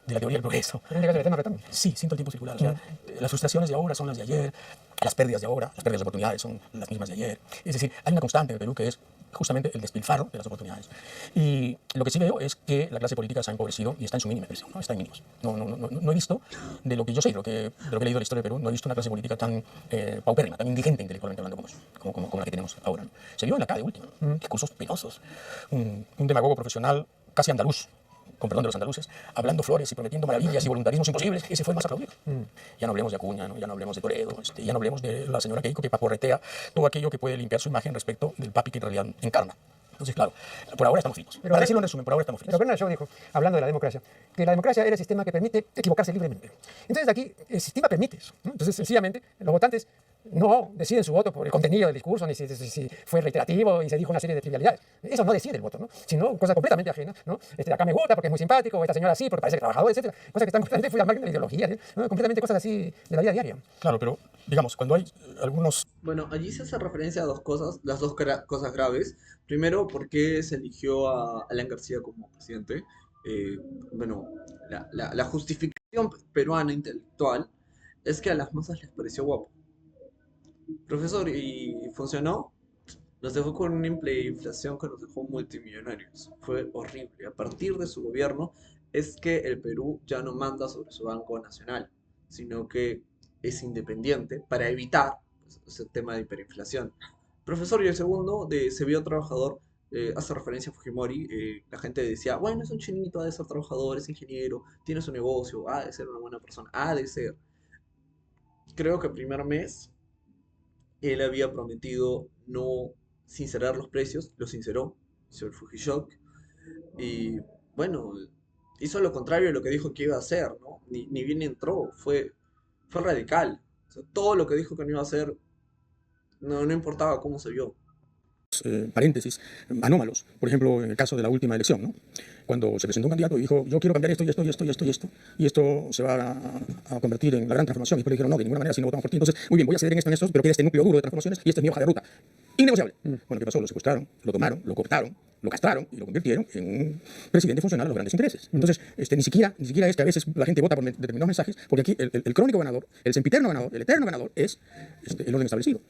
de la teoría del progreso. En este caso, el tema retorno. Sí, siento el tiempo circular. O sea, las frustraciones de ahora son las de ayer, las pérdidas de ahora, las pérdidas de oportunidades son las mismas de ayer. Es decir, hay una constante en el Perú que es justamente el despilfarro de las oportunidades. Y lo que sí veo es que la clase política se ha empobrecido y está en su mínima expresión, ¿no? Está en mínimos. No he visto, de lo que yo sé, de lo que he leído de la historia del Perú, no he visto una clase política tan paupérrima, tan indigente intelectualmente hablando como la que tenemos ahora, ¿no? Se vio en la CADE última, discursos penosos, un demagogo profesional casi andaluz, con perdón de los andaluces, hablando flores y prometiendo maravillas y voluntarismos imposibles, ese fue el más aplaudido. Ya no hablemos de Acuña, ¿no? Ya no hablemos de Toledo, ya no hablemos de la señora Keiko que paporretea todo aquello que puede limpiar su imagen respecto del papi que en realidad encarna. Entonces, claro, por ahora estamos fritos. Para decirlo en resumen, por ahora estamos fritos. Pero Bernard Shaw dijo, hablando de la democracia, que la democracia era el sistema que permite equivocarse libremente. Entonces aquí el sistema permite eso, ¿no? Entonces sencillamente los votantes no deciden su voto por el contenido del discurso, ni si fue reiterativo y se dijo una serie de trivialidades. Eso no decide el voto, ¿no? Sino cosas completamente ajenas, ¿no? Acá me gusta porque es muy simpático, o esta señora así porque parece trabajador, etcétera. Cosas que están completamente fuera de la ideología, ¿no? Completamente cosas así de la vida diaria. Claro, pero digamos, cuando hay algunos... Bueno, allí se hace referencia a dos cosas, las dos cosas graves. Primero, ¿por qué se eligió a Alan García como presidente? Eh, bueno, la justificación peruana intelectual es que a las masas les pareció guapo. Profesor, ¿y funcionó? Nos dejó con una inflación que nos dejó multimillonarios. Fue horrible. A partir de su gobierno es que el Perú ya no manda sobre su Banco Nacional, sino que es independiente para evitar pues, ese tema de hiperinflación. Profesor, y el segundo, de Se vio trabajador, hace referencia a Fujimori. La gente decía, bueno, es un chinito, ha de ser trabajador, es ingeniero, tiene su negocio, ha de ser una buena persona, ha de ser. Creo que el primer mes él había prometido no sincerar los precios, lo sinceró, hizo el Fujishock, y bueno, hizo lo contrario de lo que dijo que iba a hacer, ¿no? Ni bien entró, fue radical. O sea, todo lo que dijo que no iba a hacer, no importaba cómo se vio. Paréntesis, anómalos. Por ejemplo, en el caso de la última elección, ¿no? Cuando se presentó un candidato y dijo, yo quiero cambiar esto y esto y esto y esto y esto, y esto se va a convertir en la gran transformación. Y después le dijeron, no, de ninguna manera, si no votamos por ti. Entonces, muy bien, voy a ceder en esto, pero queda este núcleo duro de transformaciones y esta es mi hoja de ruta. Innegociable. Bueno, ¿qué pasó? Lo secuestraron, lo tomaron, lo cooptaron, lo castraron y lo convirtieron en un presidente funcional a los grandes intereses. Entonces, ni siquiera es que a veces la gente vota por determinados mensajes, porque aquí el crónico ganador, el sempiterno ganador, el eterno ganador es el orden establecido.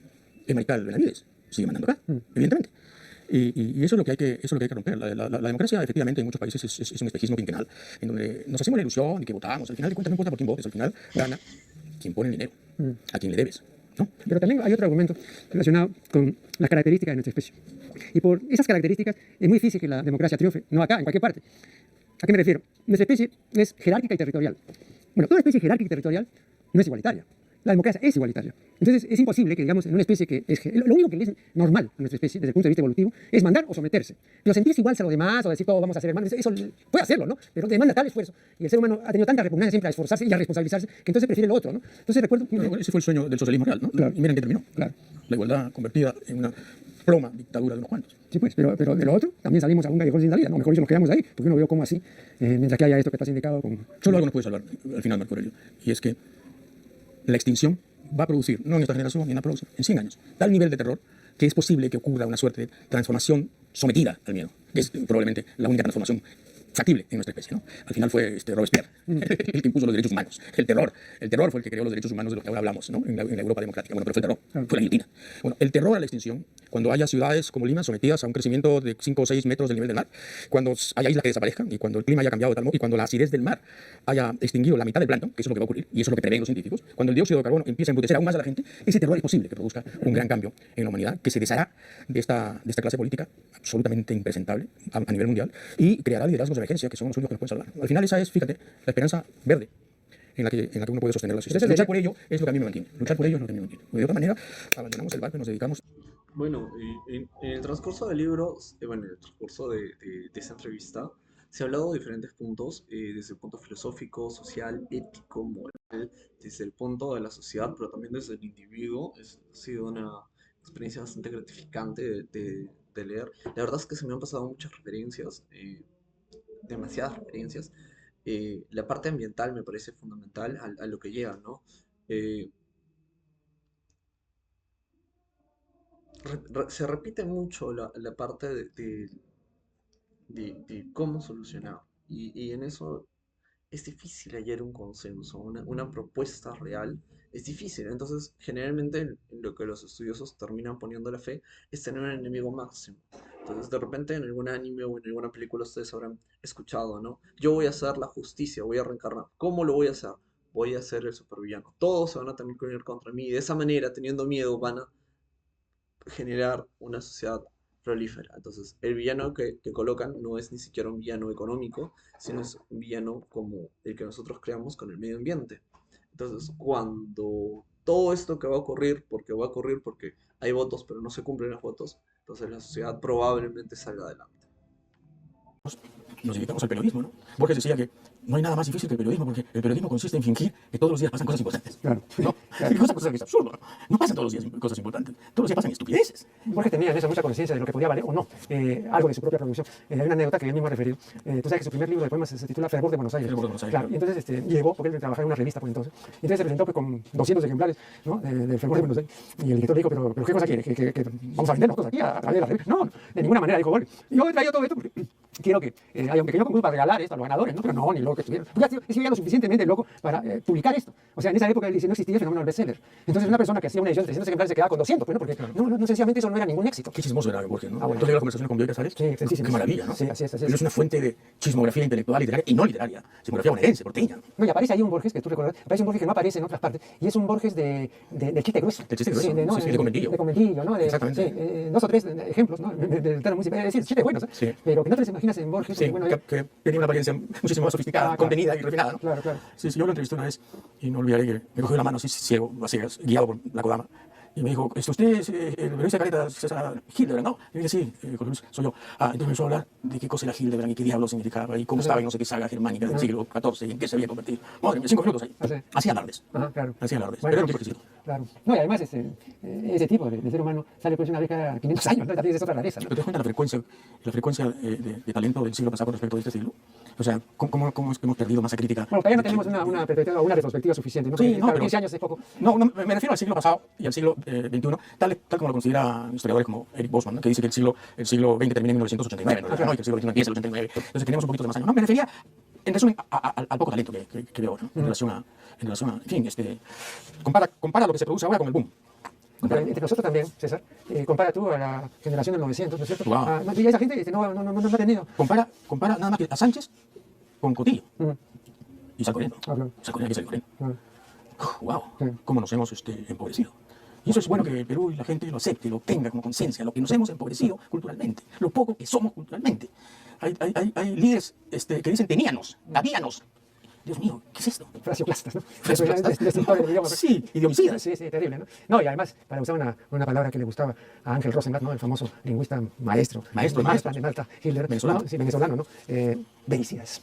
El mariscal Benavides sigue mandando acá, evidentemente. Y eso es lo que hay que romper. La democracia, efectivamente, en muchos países es un espejismo quinquenal, en donde nos hacemos la ilusión y que votamos. Al final de cuentas, no importa por quién votes, al final gana quien pone el dinero, a quien le debes, ¿no? Pero también hay otro argumento relacionado con las características de nuestra especie. Y por esas características es muy difícil que la democracia triunfe, no acá, en cualquier parte. ¿A qué me refiero? Nuestra especie es jerárquica y territorial. Bueno, toda especie jerárquica y territorial no es igualitaria. La democracia es igualitaria. Entonces es imposible que, digamos, en una especie que es... Lo único que es normal en nuestra especie, desde el punto de vista evolutivo, es mandar o someterse. Pero sentirse igual a los demás o decir todo vamos a ser hermanos, eso puede hacerlo, ¿no? Pero demanda tal esfuerzo. Y el ser humano ha tenido tanta repugnancia siempre a esforzarse y a responsabilizarse que entonces prefiere lo otro, ¿no? Entonces recuerdo... Ese fue el sueño del socialismo real, ¿no? Claro. Y miren qué terminó. Claro. La igualdad convertida en una ploma dictadura de unos cuantos. Sí, pues, pero de lo otro también salimos a un callejón sin salida, ¿no? Mejor dicho, nos quedamos ahí, porque uno veo cómo así, mientras que haya esto que está indicado con... Solo algo nos puede salvar al final, Marco Aurelio, y es que la extinción va a producir, no en esta generación ni en la próxima, en 100 años, tal nivel de terror que es posible que ocurra una suerte de transformación sometida al miedo, que es probablemente la única transformación factible en nuestra especie, ¿no? Al final fue Robespierre el que impuso los derechos humanos. El terror fue el que creó los derechos humanos de los que ahora hablamos, ¿no? En la Europa democrática. Bueno, pero fue el terror, fue la guillotina. Bueno, el terror a la extinción, cuando haya ciudades como Lima sometidas a un crecimiento de 5 o 6 metros del nivel del mar, cuando haya islas que desaparezcan y cuando el clima haya cambiado de tal modo y cuando la acidez del mar haya extinguido la mitad del plancton, que eso es lo que va a ocurrir y eso es lo que prevén los científicos, cuando el dióxido de carbono empiece a embrutecer aún más a la gente, ese terror es posible que produzca un gran cambio en la humanidad, que se deshará de esta clase política absolutamente impresentable a nivel mundial y creará liderazgos de emergencia que son los únicos que nos pueden salvar. Al final esa es, fíjate, la esperanza verde en la que uno puede sostener la sociedad. Luchar por ello es lo que a mí me mantiene. Luchar por ello es lo que a mí me mantiene. De otra manera, abandonamos el barco y nos dedicamos Bueno, en el transcurso del libro, bueno, en el transcurso de esa entrevista, se ha hablado de diferentes puntos, desde el punto filosófico, social, ético, moral, desde el punto de la sociedad, pero también desde el individuo. Ha sido una experiencia bastante gratificante de leer. La verdad es que se me han pasado muchas referencias, demasiadas referencias. La parte ambiental me parece fundamental a lo que llega, ¿no? Eh, Se repite mucho la parte de cómo solucionar. Y en eso es difícil hallar un consenso, una propuesta real. Es difícil. Entonces, generalmente en lo que los estudiosos terminan poniendo la fe es tener un enemigo máximo. Entonces, de repente en algún anime o en alguna película ustedes habrán escuchado, ¿no? Yo voy a hacer la justicia, voy a reencarnar. ¿Cómo lo voy a hacer? Voy a ser el supervillano. Todos se van a tener que unir contra mí. Y de esa manera, teniendo miedo, van a generar una sociedad prolífera. Entonces, el villano que colocan no es ni siquiera un villano económico, sino es un villano como el que nosotros creamos con el medio ambiente. Entonces, cuando todo esto que va a ocurrir porque hay votos, pero no se cumplen los votos, entonces la sociedad probablemente salga adelante. Nos dedicamos al periodismo, ¿no? Borges decía que no hay nada más difícil que el periodismo, porque el periodismo consiste en fingir que todos los días pasan cosas importantes. Claro. ¿No? Claro. Y cosa que es absurdo, ¿no? No pasan todos los días cosas importantes, todos los días pasan estupideces. Borges tenía en eso mucha conciencia de lo que podía valer o no algo de su propia producción. Hay una anécdota que él mismo ha referido. Tú sabes que su primer libro de poemas se titula Fervor de Buenos Aires. Fervor de Buenos Aires. Claro, y entonces llegó, porque él trabajaba en una revista por entonces, y entonces se presentó pues, con 200 ejemplares, ¿no? Del Fervor de Buenos Aires. Y el director le dijo, pero ¿qué cosa quiere? ¿Que vamos a vender nosotros aquí a través de la revista? No, de ninguna manera, dijo Borges. Yo he traído todo esto porque quiero que haya un pequeño concurso para regalar esto a los ganadores, ¿no? Pero no, ni loco que estuvieron. Ya, he sido ya lo suficientemente loco para publicar esto. O sea, en esa época él dice, no existía el fenómeno del bestseller. Entonces una persona que hacía una edición de 300 ejemplares se quedaba con 200, pues, ¿no? Porque no, sencillamente eso no era ningún éxito. Qué chismoso era Borges, ¿no? Ah, bueno. Entonces la conversación con Bioy Casares, Sí, sencísimo. qué maravilla, ¿no? Sí, así es, así Pero es. es una fuente de chismografía intelectual, literaria y no literaria. Chismografía bonaerense, porteña. No, y aparece ahí un Borges que tú recordarás, aparece un Borges que no aparece en otras partes, y es un Borges del chiste grueso. Del chiste grueso, Sí, sí, de conventillo. De conventillo, ¿no? Exactamente. Sí, dos o tres ejemplos, ¿no? Del tono muy simple, es decir, chistes buenos, ¿eh? Sí. Pero que no te los imaginas en Borges. Sí, Bueno, que tenía una apariencia muchísimo más sofisticada, claro. contenida y refinada, ¿no? Claro, claro. Sí, yo lo entrevisté una vez y no olvidaré que me cogió la mano así ciego, a ciegas, guiado por la Kodama. Y me dijo, ¿usted es el periodista de Caleta César Hildebrand, no? Y yo dije, sí, Jorge Luis, soy yo. Entonces me empezó a hablar de qué cosa era Hildebrand y qué diablo significaba y cómo estaba en no sé qué saga germánica del siglo XIV y en qué se había convertido. Madre mía, 5 minutos ahí. Hacía alardes. Ajá, claro. Hacía alardes. Bueno, Pero era un tipo exquisito. claro. No, y además ese tipo de ser humano sale pues una vez cada 500 años, ¿no? También es otra rareza, ¿no? ¿Pero te das cuenta la frecuencia de talento del siglo pasado con respecto a este siglo? O sea, ¿cómo es que hemos perdido masa crítica? Bueno, todavía no tenemos una perspectiva, una retrospectiva suficiente, ¿no? Sí, Porque, no, claro, pero- 15 años es poco. No, me refiero al siglo pasado y al siglo XXI, tal como lo consideran historiadores como Eric Bosman, ¿no? Que dice que el siglo XX termina en 1989, ¿no? ¿no? Y que el siglo XXI empieza en el 89. Entonces tenemos un poquito de más años. No, me refería, en resumen, al poco talento que veo ahora, en relación a, en fin, compara lo que se produce ahora con el boom. Pero entre nosotros también, César, compara tú a la generación del 900, ¿no es cierto? Wow. Y esa gente no ha tenido. Compara nada más que a Sánchez con Cotillo Ujú. y Sal Coreno. Ah, claro. Sal Coreno, que es el Coreno. Ah. Wow, Sí. cómo nos hemos empobrecido. Y eso es bueno que el Perú y la gente lo acepte, lo tenga como conciencia, lo que nos hemos empobrecido culturalmente, lo poco que somos culturalmente. Hay líderes que dicen teníanos, habíanos. Dios mío, ¿qué es esto? Frasioplastas, ¿no? Frasioplastas. Destructores del idioma. Sí, y de homicidas. Sí, terrible, ¿no? No, y además, para usar una palabra que le gustaba a Ángel Rosenblatt, ¿no? El famoso lingüista maestro Maestro de maestros. de Malta, Hitler. Venezolano. ¿no? Sí, venezolano, ¿no? Vericidas.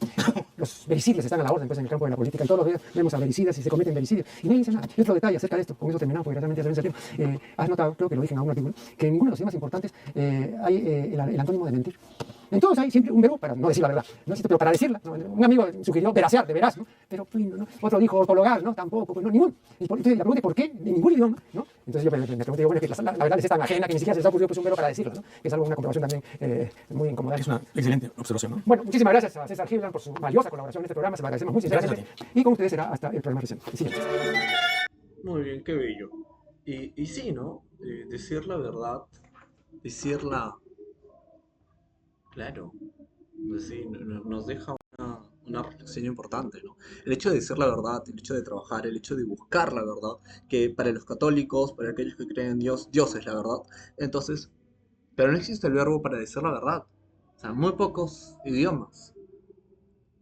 Los vericidios están a la orden, pues, en el campo de la política, y todos los días vemos a vericidas y se cometen vericidios, y nadie dice nada. Y otro detalle acerca de esto, con eso terminamos, porque realmente ya se vence el tiempo. Has notado, creo que lo dije en algún artículo, que en ninguno de los idiomas importantes hay el antónimo de mentir. En todos hay siempre un verbo para no decir la verdad, ¿no? Pero para decirla, ¿no? Un amigo sugirió verasear, de veraz, ¿no? Pero pues, no. Otro dijo ortologar, ¿no? Tampoco, pues no, ningún. Entonces la pregunta es ¿por qué? En ningún idioma, ¿no? Entonces yo me pregunté, digo, bueno, es que la verdad es tan ajena que ni siquiera se les ha ocurrido pues, un verbo para decirlo, ¿no? Que es algo, una comprobación también muy incomodante. Es una excelente observación, ¿no? Bueno, muchísimas gracias a César Hildebrand por su valiosa colaboración en este programa, se lo agradecemos muy sinceramente. Y con ustedes será hasta el programa reciente. Siguiente. Muy bien, qué bello. Y sí, ¿no? Decir la verdad, decirla, claro, pues sí, nos deja una reflexión importante, ¿no? El hecho de decir la verdad, el hecho de trabajar, el hecho de buscar la verdad, que para los católicos, para aquellos que creen en Dios, Dios es la verdad. Entonces, pero no existe el verbo para decir la verdad. O sea, muy pocos idiomas.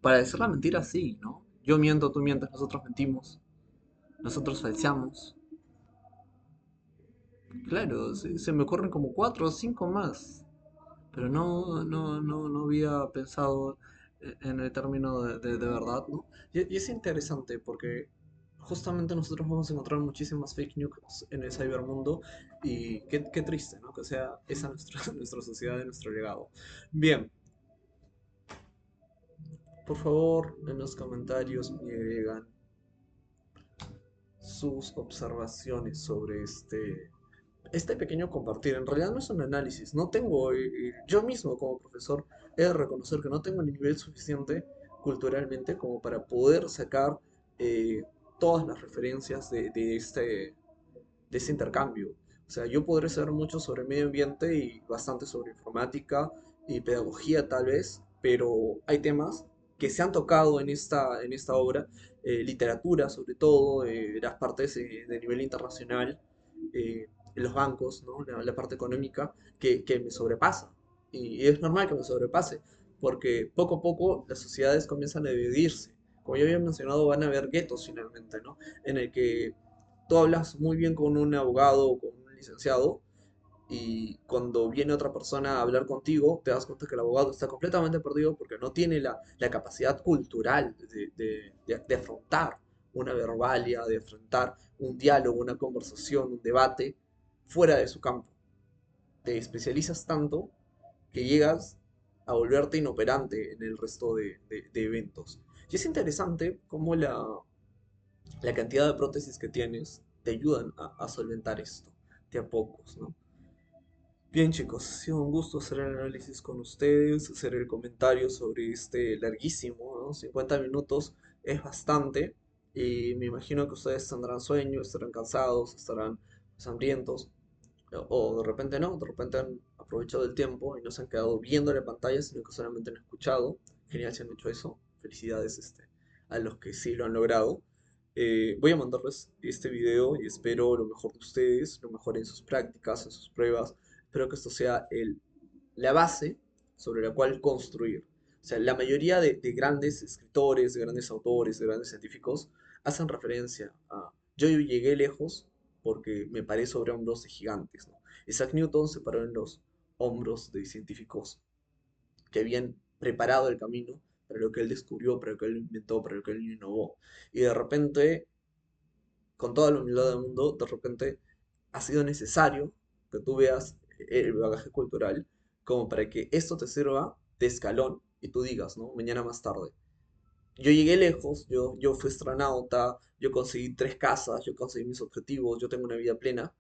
Para decir la mentira, sí, ¿no? Yo miento, tú mientes, nosotros mentimos, nosotros falseamos. Claro, se me ocurren como cuatro o cinco más, pero no había pensado en el término de verdad, ¿no? Y es interesante porque justamente nosotros vamos a encontrar muchísimas fake news en el cybermundo y qué triste, ¿no? Que sea esa nuestra, nuestra sociedad y nuestro legado. Bien, por favor, en los comentarios me agregan sus observaciones sobre este pequeño compartir. En realidad no es un análisis. No tengo, yo mismo como profesor he de reconocer que no tengo el nivel suficiente culturalmente como para poder sacar eh, todas las referencias de ese intercambio. O sea, yo podré saber mucho sobre medio ambiente y bastante sobre informática y pedagogía tal vez, pero hay temas que se han tocado en esta obra, literatura sobre todo, las partes de nivel internacional, los bancos, ¿no? La parte económica, que me sobrepasa. Y es normal que me sobrepase, porque poco a poco las sociedades comienzan a dividirse. Como ya había mencionado, van a haber guetos finalmente, ¿no? En el que tú hablas muy bien con un abogado o con un licenciado y cuando viene otra persona a hablar contigo, te das cuenta que el abogado está completamente perdido porque no tiene la capacidad cultural de afrontar una verbalia, de afrontar un diálogo, una conversación, un debate fuera de su campo. Te especializas tanto que llegas a volverte inoperante en el resto de eventos. Y es interesante cómo la cantidad de prótesis que tienes te ayudan a solventar esto, de a pocos, ¿no? Bien chicos, ha sido un gusto hacer el análisis con ustedes, hacer el comentario sobre este larguísimo, ¿no? 50 minutos es bastante y me imagino que ustedes tendrán sueño, estarán cansados, estarán pues, hambrientos o de repente no, de repente han aprovechado el tiempo y no se han quedado viendo la pantalla, sino que solamente han escuchado. Genial si han hecho eso. Felicidades a los que sí lo han logrado. Voy a mandarles este video y espero lo mejor de ustedes, lo mejor en sus prácticas, en sus pruebas. Espero que esto sea la base sobre la cual construir. O sea, la mayoría de grandes escritores, de grandes autores, de grandes científicos hacen referencia a yo llegué lejos porque me paré sobre hombros de gigantes, ¿no? Isaac Newton se paró en los hombros de científicos que habían preparado el camino para lo que él descubrió, para lo que él inventó, para lo que él innovó. Y de repente, con toda la humildad del mundo, de repente ha sido necesario que tú veas el bagaje cultural como para que esto te sirva de escalón y tú digas, ¿no? Mañana más tarde. Yo llegué lejos, yo fui astronauta, yo conseguí tres casas, yo conseguí mis objetivos, yo tengo una vida plena,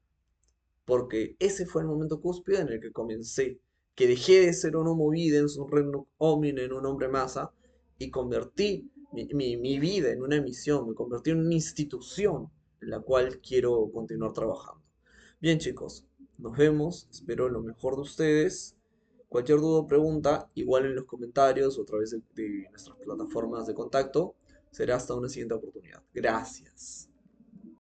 porque ese fue el momento cúspide en el que comencé, que dejé de ser un homo videns, un regnum homine, en un hombre masa, y convertí mi vida en una misión, me convertí en una institución en la cual quiero continuar trabajando. Bien chicos, nos vemos, espero lo mejor de ustedes. Cualquier duda o pregunta, igual en los comentarios o a través de nuestras plataformas de contacto, será hasta una siguiente oportunidad. Gracias.